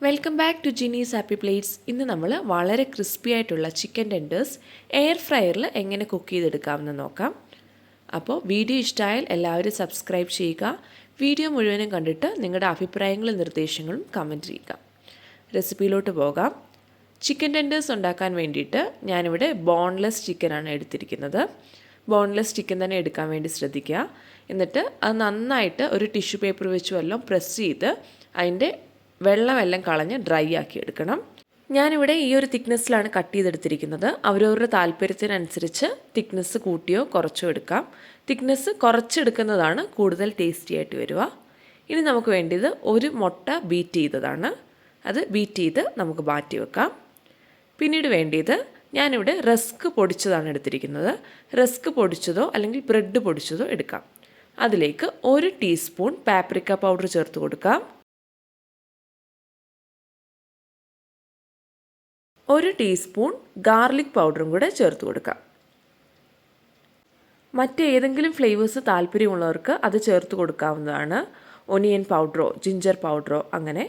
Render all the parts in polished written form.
Welcome back to ജിനീസ് happy plates. ഇന്ന് നമ്മൾ വളരെ ക്രിസ്പി ആയിട്ടുള്ള ചിക്കൻ ടെൻഡേഴ്സ് എയർ ഫ്രയറിൽ എങ്ങനെ കുക്ക് ചെയ്തെടുക്കാമെന്ന് നോക്കാം. അപ്പോൾ വീഡിയോ ഇഷ്ടമായാൽ എല്ലാവരും സബ്സ്ക്രൈബ് ചെയ്യുക. വീഡിയോ മുഴുവനും കണ്ടിട്ട് നിങ്ങളുടെ അഭിപ്രായങ്ങളും നിർദ്ദേശങ്ങളും കമൻറ്റ് ചെയ്യുക. റെസിപ്പിയിലോട്ട് പോകാം. ചിക്കൻ ടെൻഡേഴ്സ് ഉണ്ടാക്കാൻ വേണ്ടിയിട്ട് ഞാനിവിടെ ബോൺലെസ് ചിക്കനാണ് എടുത്തിരിക്കുന്നത്. ബോൺലെസ് ചിക്കൻ തന്നെ എടുക്കാൻ വേണ്ടി ശ്രദ്ധിക്കുക. എന്നിട്ട് അത് നന്നായിട്ട് ഒരു ടിഷ്യൂ പേപ്പർ വെച്ച് വല്ലതും പ്രസ് ചെയ്ത് അതിൻ്റെ വെള്ളമെല്ലാം കളഞ്ഞ് ഡ്രൈ ആക്കി എടുക്കണം. ഞാനിവിടെ ഈ ഒരു തിക്നെസ്സിലാണ് കട്ട് ചെയ്തെടുത്തിരിക്കുന്നത്. അവരവരുടെ താല്പര്യത്തിനനുസരിച്ച് തിക്നെസ് കൂട്ടിയോ കുറച്ചോ എടുക്കാം. തിക്നെസ് കുറച്ചെടുക്കുന്നതാണ് കൂടുതൽ ടേസ്റ്റി ആയിട്ട് വരിക. ഇനി നമുക്ക് വേണ്ടിയത് ഒരു മുട്ട ബീറ്റ് ചെയ്തതാണ്. അത് ബീറ്റ് ചെയ്ത് നമുക്ക് മാറ്റി വെക്കാം. പിന്നീട് വേണ്ടിയത് ഞാനിവിടെ റസ്ക് പൊടിച്ചതാണ് എടുത്തിരിക്കുന്നത്. റസ്ക് പൊടിച്ചതോ അല്ലെങ്കിൽ ബ്രെഡ് പൊടിച്ചതോ എടുക്കാം. അതിലേക്ക് 1 ടീസ്പൂൺ പാപ്രിക്ക പൗഡർ ചേർത്ത് കൊടുക്കാം. 1 ടീസ്പൂൺ ഗാർലിക് പൗഡറും കൂടെ ചേർത്ത് കൊടുക്കാം. മറ്റേതെങ്കിലും ഫ്ലേവേഴ്സ് താല്പര്യമുള്ളവർക്ക് അത് ചേർത്ത് കൊടുക്കാവുന്നതാണ്. ഒനിയൻ പൗഡറോ ജിഞ്ചർ പൗഡറോ അങ്ങനെ.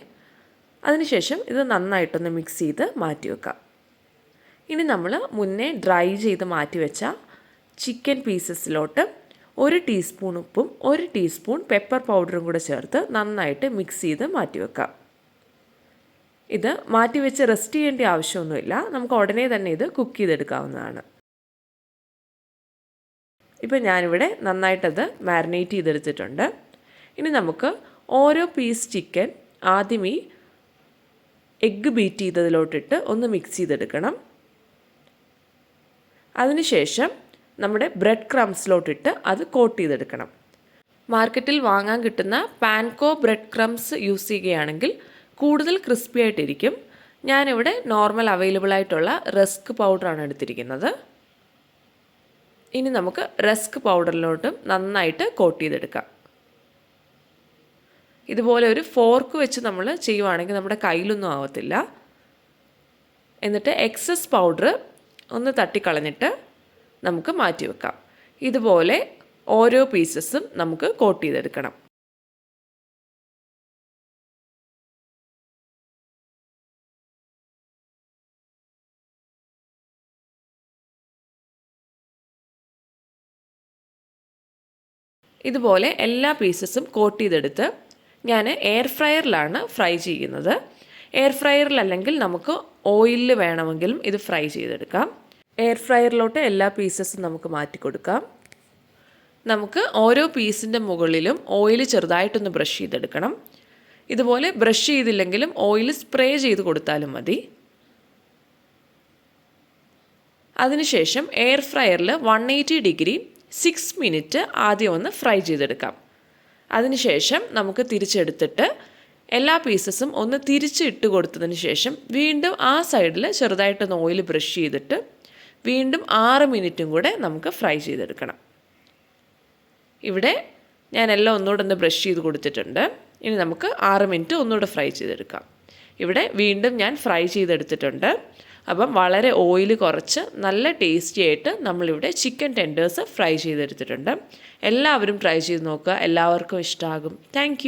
അതിനുശേഷം ഇത് നന്നായിട്ടൊന്ന് മിക്സ് ചെയ്ത് മാറ്റി വെക്കാം. ഇനി നമ്മൾ മുന്നേ ഡ്രൈ ചെയ്ത് മാറ്റി വെച്ച ചിക്കൻ പീസസിലോട്ട് 1 ടീസ്പൂൺ ഉപ്പും 1 ടീസ്പൂൺ പെപ്പർ പൗഡറും കൂടെ ചേർത്ത് നന്നായിട്ട് മിക്സ് ചെയ്ത് മാറ്റി വെക്കാം. ഇത് മാറ്റി വെച്ച് റെസ്റ്റ് ചെയ്യേണ്ട ആവശ്യമൊന്നുമില്ല. നമുക്ക് ഉടനെ തന്നെ ഇത് കുക്ക് ചെയ്തെടുക്കാവുന്നതാണ്. ഇപ്പം ഞാനിവിടെ നന്നായിട്ടത് മാരിനേറ്റ് ചെയ്തെടുത്തിട്ടുണ്ട്. ഇനി നമുക്ക് ഓരോ പീസ് ചിക്കൻ ആദ്യം ഈ എഗ്ഗ് ബീറ്റ് ചെയ്തതിലോട്ടിട്ട് ഒന്ന് മിക്സ് ചെയ്തെടുക്കണം. അതിനുശേഷം നമ്മുടെ ബ്രെഡ് ക്രംസിലോട്ടിട്ട് അത് കോട്ട് ചെയ്തെടുക്കണം. മാർക്കറ്റിൽ വാങ്ങാൻ കിട്ടുന്ന പാൻകോ ബ്രെഡ് ക്രംസ് യൂസ് ചെയ്യുകയാണെങ്കിൽ കൂടുതൽ ക്രിസ്പി ആയിട്ടിരിക്കും. ഞാനിവിടെ നോർമൽ അവൈലബിൾ ആയിട്ടുള്ള റസ്ക് പൗഡറാണ് എടുത്തിരിക്കുന്നത്. ഇനി നമുക്ക് റസ്ക് പൗഡറിലോട്ടും നന്നായിട്ട് കോട്ട് ചെയ്തെടുക്കാം. ഇതുപോലെ ഒരു ഫോർക്ക് വെച്ച് നമ്മൾ ചെയ്യുവാണെങ്കിൽ നമ്മുടെ കയ്യിലൊന്നും ആവത്തില്ല. എന്നിട്ട് എക്സസ് പൗഡർ ഒന്ന് തട്ടിക്കളഞ്ഞിട്ട് നമുക്ക് മാറ്റി വെക്കാം. ഇതുപോലെ ഓരോ പീസസും നമുക്ക് കോട്ട് ചെയ്തെടുക്കണം. ഇതുപോലെ എല്ലാ പീസസും കോട്ട് ചെയ്തെടുത്ത് ഞാൻ എയർ ഫ്രയറിലാണ് ഫ്രൈ ചെയ്യുന്നത്. എയർ ഫ്രയറിലല്ലെങ്കിൽ നമുക്ക് ഓയിലിൽ വേണമെങ്കിലും ഇത് ഫ്രൈ ചെയ്തെടുക്കാം. എയർ ഫ്രയറിലോട്ട് എല്ലാ പീസസും നമുക്ക് മാറ്റി കൊടുക്കാം. നമുക്ക് ഓരോ പീസിൻ്റെ മുകളിലും ഓയിൽ ചെറുതായിട്ടൊന്ന് ബ്രഷ് ചെയ്തെടുക്കണം. ഇതുപോലെ ബ്രഷ് ചെയ്തില്ലെങ്കിലും ഓയിൽ സ്പ്രേ ചെയ്ത് കൊടുത്താലും മതി. അതിനുശേഷം എയർ ഫ്രയറിൽ 180 ഡിഗ്രി 6 മിനിറ്റ് ആദ്യം ഒന്ന് ഫ്രൈ ചെയ്തെടുക്കാം. അതിനുശേഷം നമുക്ക് തിരിച്ചെടുത്തിട്ട് എല്ലാ പീസസും ഒന്ന് തിരിച്ചിട്ട് കൊടുത്തതിന് ശേഷം വീണ്ടും ആ സൈഡിൽ ചെറുതായിട്ടൊന്ന് ഓയിൽ ബ്രഷ് ചെയ്തിട്ട് വീണ്ടും 6 മിനിറ്റും കൂടെ നമുക്ക് ഫ്രൈ ചെയ്തെടുക്കണം. ഇവിടെ ഞാൻ എല്ലാം ഒന്നുകൂടെ ഒന്ന് ബ്രഷ് ചെയ്ത് കൊടുത്തിട്ടുണ്ട്. ഇനി നമുക്ക് 6 മിനിറ്റ് ഒന്നുകൂടെ ഫ്രൈ ചെയ്തെടുക്കാം. ഇവിടെ വീണ്ടും ഞാൻ ഫ്രൈ ചെയ്തെടുത്തിട്ടുണ്ട്. അപ്പം വളരെ ഓയിൽ കുറച്ച് നല്ല ടേസ്റ്റി ആയിട്ട് നമ്മളിവിടെ ചിക്കൻ ടെൻഡേഴ്സ് ഫ്രൈ ചെയ്തെടുത്തിട്ടുണ്ട്. എല്ലാവരും ട്രൈ ചെയ്ത് നോക്കുക. എല്ലാവർക്കും ഇഷ്ടമാകും. താങ്ക്